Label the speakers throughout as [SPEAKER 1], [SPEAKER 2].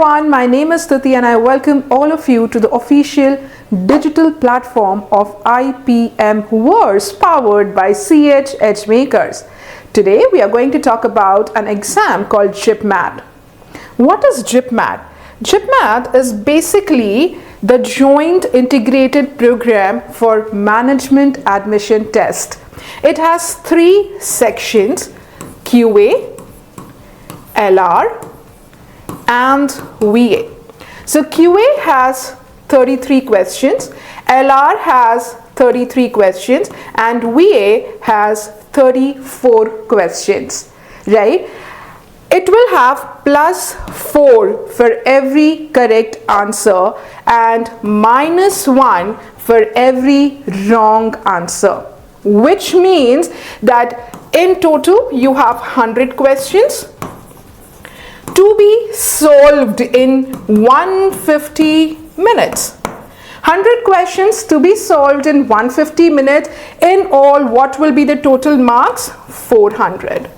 [SPEAKER 1] everyone, my name is Stuti and I welcome all of you to the official digital platform of IPMverse powered by CH Edgemakers. Today we are going to talk about an exam called JIPMAT. What is JIPMAT? JIPMAT is basically the Joint Integrated Program for Management Admission Test. It has three sections: QA, LR and VA. So QA has 33 questions, LR has 33 questions and VA has 34 questions, right? It will have +4 for every correct answer and -1 for every wrong answer, which means that in total you have 100 questions to be solved in 150 minutes. 100 questions to be solved in 150 minutes. In all, what will be the total marks? 400.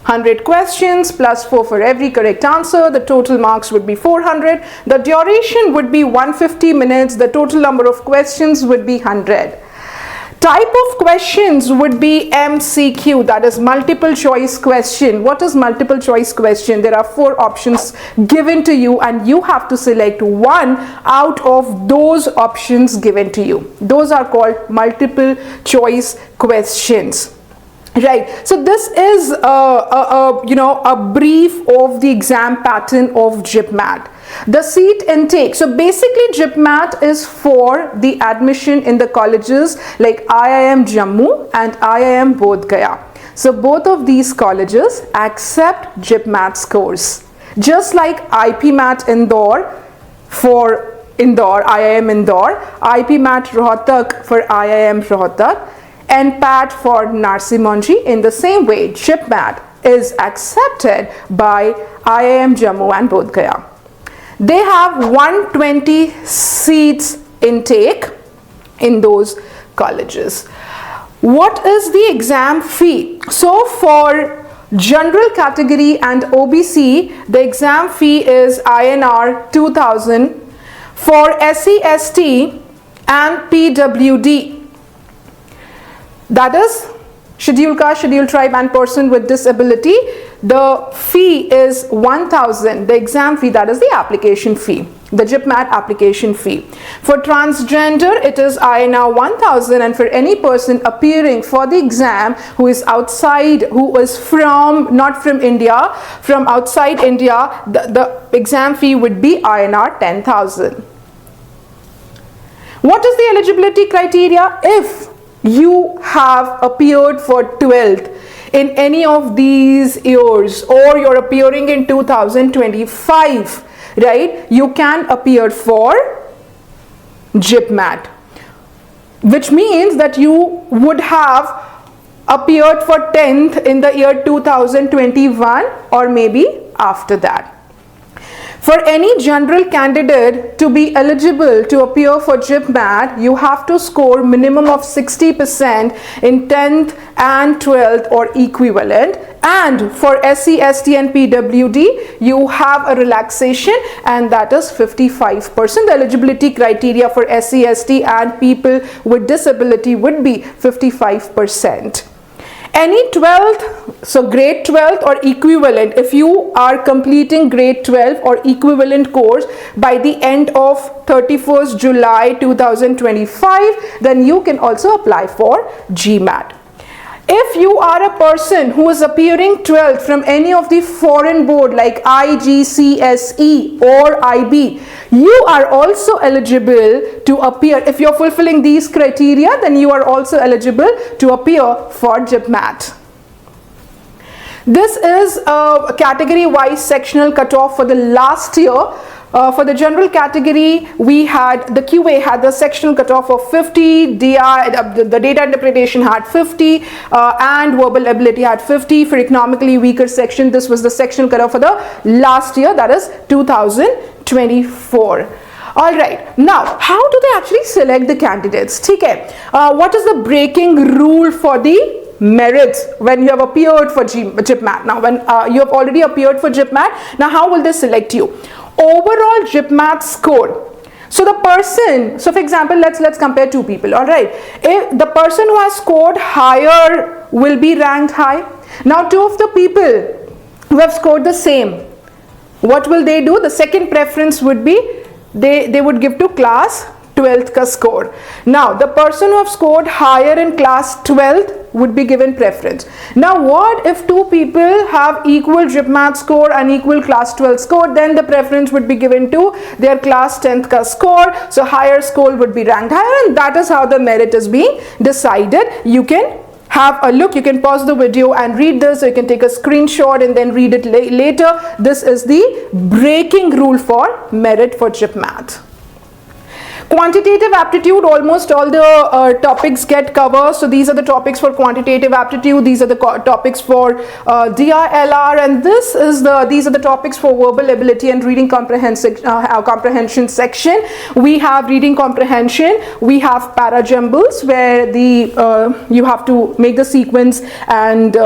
[SPEAKER 1] 100 questions +4 for every correct answer. The total marks would be 400. The duration would be 150 minutes. The total number of questions would be 100. Type of questions would be MCQ, that is multiple choice question. What is multiple choice question? There are 4 options given to you and you have to select one out of those options given to you. Those are called multiple choice questions. Right, so this is a brief of the exam pattern of JIPMAT. The seat intake, so basically JIPMAT is for the admission in the colleges like IIM Jammu and IIM Bodh Gaya. So both of these colleges accept JIPMAT scores. Just like IPMAT Indore for Indore, IIM Indore, IPMAT Rohtak for IIM Rohtak, and PAT for Narsi Monji. In the same way, JIPMAT is accepted by IIM Jammu and Bodh Gaya. They have 120 seats intake in those colleges. What is the exam fee? So for general category and OBC, the exam fee is INR 2000. For SC, ST and PWD, that is scheduled caste, scheduled tribe and person with disability, the fee is 1000. The exam fee, that is the application fee, the JIPMAT application fee. For transgender, it is INR 1000, and for any person appearing for the exam who is outside, who is not from India, from outside India, the exam fee would be INR 10,000. What is the eligibility criteria? If you have appeared for 12th in any of these years, or you're appearing in 2025, right, you can appear for JIPMAT, which means that you would have appeared for 10th in the year 2021 or maybe after that. For any general candidate to be eligible to appear for JIPMAT, you have to score minimum of 60% in 10th and 12th or equivalent. And for SC, ST and PWD, you have a relaxation, and that is 55%. The eligibility criteria for SC, ST and people with disability would be 55%. Any 12th, so grade 12 or equivalent, if you are completing grade 12 or equivalent course by the end of 31st July 2025, then you can also apply for GMAT. If you are a person who is appearing 12th from any of the foreign board like IGCSE or IB, you are also eligible to appear. If you're fulfilling these criteria, then you are also eligible to appear for JIPMAT. This is a category-wise sectional cutoff for the last year. For the general category, we had the QA had the sectional cutoff of 50, the data interpretation had 50, and verbal ability had 50. For economically weaker section, this was the sectional cutoff for the last year, that is 2024. All right, now how do they actually select the candidates? Okay, what is the breaking rule for the merits when you have appeared for JIPMAT? Now when you have already appeared for JIPMAT, now how will they select you? overall JIPMAT score. So the person, so for example, let's compare two people, all right. If the person who has scored higher will be ranked high. Now two of the people who have scored the same, what will they do? The second preference would be they would give to class 12th ka score. Now the person who have scored higher in class 12th would be given preference. Now what if two people have equal JIPMAT score and equal class 12 score? Then the preference would be given to their class 10th ka score. So higher score would be ranked higher, and that is how the merit is being decided. You can have a look, you can pause the video and read this, or you can take a screenshot and then read it later. This is the breaking rule for merit for JIPMAT. Quantitative aptitude, almost all the topics get covered. So these are the topics for quantitative aptitude, these are the topics for DILR, and these are the topics for verbal ability and reading comprehension section. We have reading comprehension, we have parajumbles, where you have to make the sequence and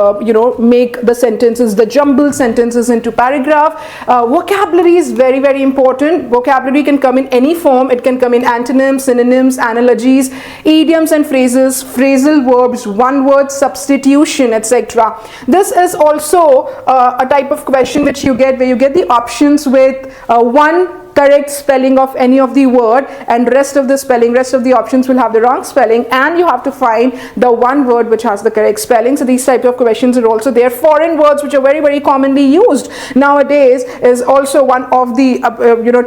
[SPEAKER 1] make the sentences, the jumbled sentences, into paragraph. Vocabulary is very, very important. Vocabulary can come in any form. It can come in antonyms, synonyms, analogies, idioms and phrases, phrasal verbs, one word substitution, etc. This is also a type of question which you get, where you get the options with one correct spelling of any of the word, and rest of the options will have the wrong spelling, and you have to find the one word which has the correct spelling. So these type of questions are also there. Foreign words, which are very, very commonly used nowadays, is also one of the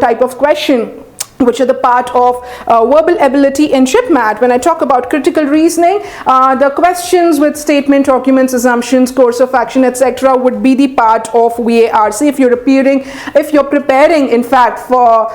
[SPEAKER 1] type of question which are the part of verbal ability in JIPMAT. When I talk about critical reasoning, the questions with statement, arguments, assumptions, course of action, etc. would be the part of VARC. If you're preparing in fact for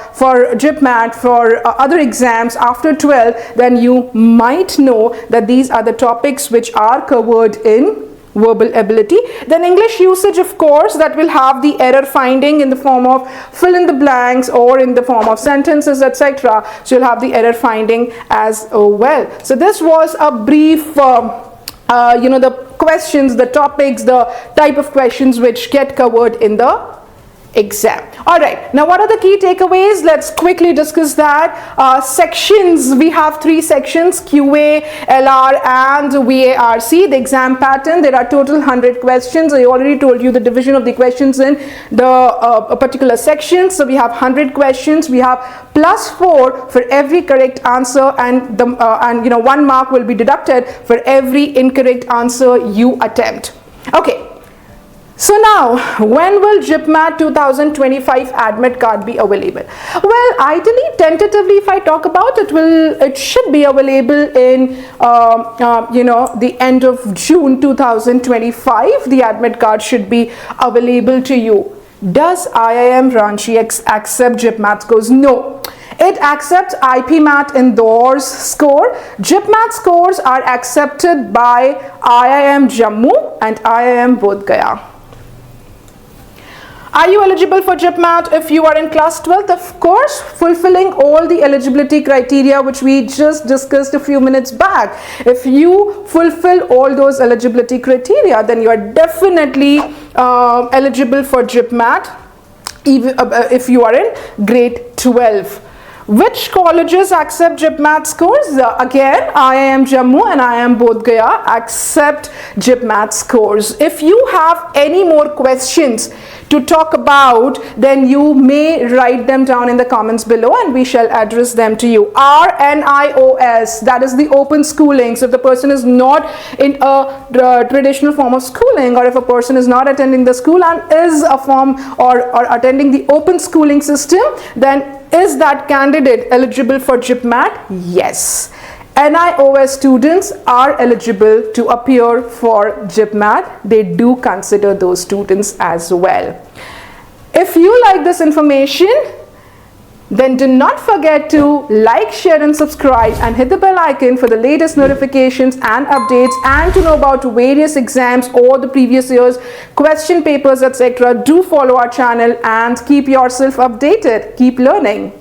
[SPEAKER 1] JIPMAT, for other exams after 12, then you might know that these are the topics which are covered in verbal ability. Then English usage, of course, that will have the error finding in the form of fill in the blanks or in the form of sentences, etc. So you'll have the error finding as well. So this was a brief the questions, the topics, the type of questions which get covered in the exam. All right, now what are the key takeaways? Let's quickly discuss that. Sections, we have 3 sections: QA, LR and VARC. The exam pattern, there are total 100 questions. I already told you the division of the questions in the particular section. So we have 100 questions. We have +4 for every correct answer, and 1 mark will be deducted for every incorrect answer you attempt. Okay. So now, when will JIPMAT 2025 admit card be available? Well, ideally, tentatively, if I talk about it, it should be available in the end of June 2025. The admit card should be available to you. Does IIM Ranchi accept JIPMAT scores? No. It accepts IPMat Indore's score. JIPMAT scores are accepted by IIM Jammu and IIM Bodh Gaya. Are you eligible for JIPMAT if you are in class 12th? Of course, fulfilling all the eligibility criteria which we just discussed a few minutes back. If you fulfill all those eligibility criteria, then you are definitely eligible for JIPMAT, even if you are in grade 12. Which colleges accept JIPMAT scores? Again, IIM Jammu and IIM Bodh Gaya accept JIPMAT scores. If you have any more questions to talk about, then you may write them down in the comments below and we shall address them to you. RNIOS, that is the open schooling. So if the person is not in a traditional form of schooling, or if a person is not attending the school and is a form or attending the open schooling system, then is that candidate eligible for JIPMAT? Yes. NIOS students are eligible to appear for JIPMAT. They do consider those students as well. If you like this information, then do not forget to like, share and subscribe, and hit the bell icon for the latest notifications and updates, and to know about various exams or the previous year's question papers, etc. Do follow our channel and keep yourself updated. Keep learning.